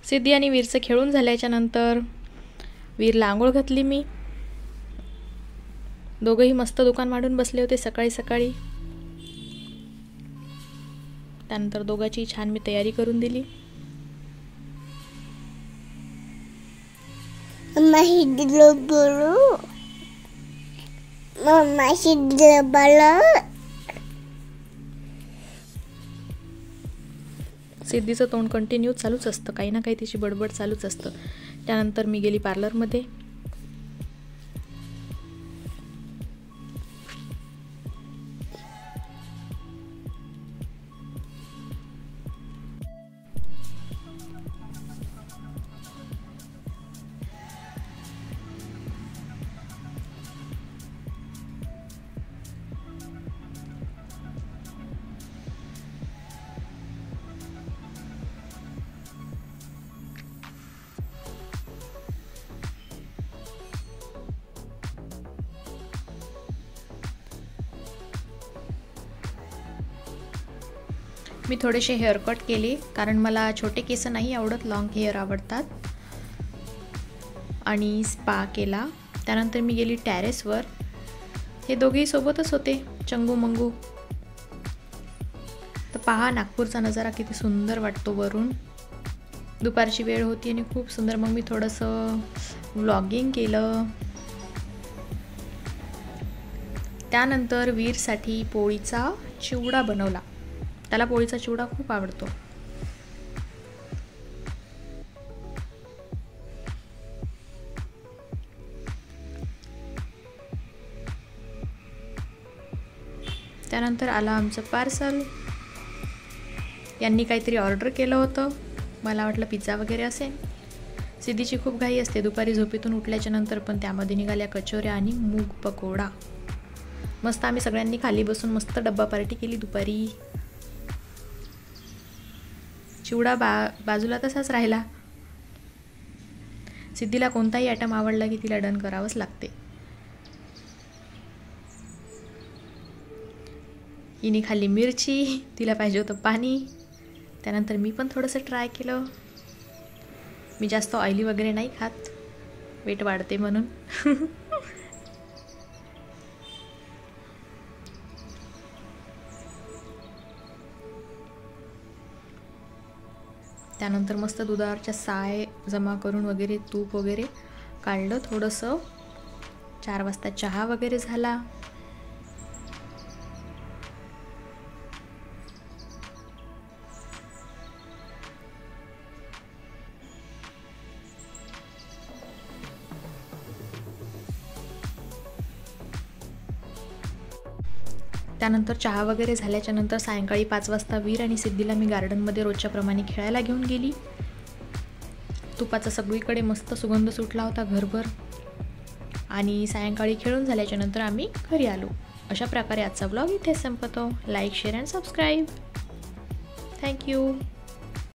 सिद्धी आणि वीरचं खेळून झाल्याच्या नंतर वीरला आंघोळ घातली मी. दोघंही मस्त दुकान मांडून बसले होते सकाळी सकाळी. त्यानंतर दोघांची छान मी तयारी करून दिली. सिद्धीचं तोंड कंटिन्यू चालूच असतं, काही ना काही तिची बडबड चालूच असतं. त्यानंतर मी गेली पार्लरमध्ये. मी थोडेसे हेअरकट केले, कारण मला छोटे केस नाही आवडत, लॉंग हेअर आवडतात. आणि स्पा केला. त्यानंतर मी गेली टेरेसवर. हे दोघेही सोबतच होते, चंगू मंगू. तर पहा नागपूरचा नजारा किती सुंदर वाटतो वरून. दुपारची वेळ होती आणि खूप सुंदर. मग मी थोडंसं व्लॉगिंग केलं. त्यानंतर वीरसाठी पोळीचा चिवडा बनवला. त्याला पोळीचा चिवडा खूप आवडतो. त्यानंतर आलं आमचं पार्सल. यांनी काहीतरी ऑर्डर केलं होतं, मला वाटलं पिझ्झा वगैरे असेल. सिद्धीची खूप घाई असते दुपारी झोपेतून उठल्याच्या नंतर, पण त्यामध्ये निघाल्या कचोऱ्या आणि मूग पकोडा. मस्त आम्ही सगळ्यांनी खाली बसून मस्त डब्बा पार्टी केली दुपारी. चिवडा बाजूला तसाच राहिला. सिद्धीला कोणताही आयटम आवडला की तिला डन करावंच लागते. हिने खाल्ली मिरची, तिला पाहिजे होतं पाणी. त्यानंतर मी पण थोडंसं ट्राय केलं. मी जास्त ऑइली वगैरे नाही खात, वेट वाढते म्हणून. त्यानंतर मस्त दुधावरच्या साय जमा करून वगैरे तूप वगैरे काढलं थोडंसं. 4 वाजता चहा वगैरे झाला. त्यानंतर चहा वगैरे झाल्याच्या नंतर सायंकाळी 5 वाजता वीर आणि सिद्धीला मी गार्डनमध्ये रोजच्या प्रमाणे खेळायला घेऊन गेली. तुपाचा सगळीकडे मस्त सुगंध सुटला होता घरभर. आणि सायंकाळी खेळून झाल्याच्या नंतर आम्ही घरी आलो. अशा प्रकारे आजचा ब्लॉग इथे संपतो. Like, share and subscribe. Thank you.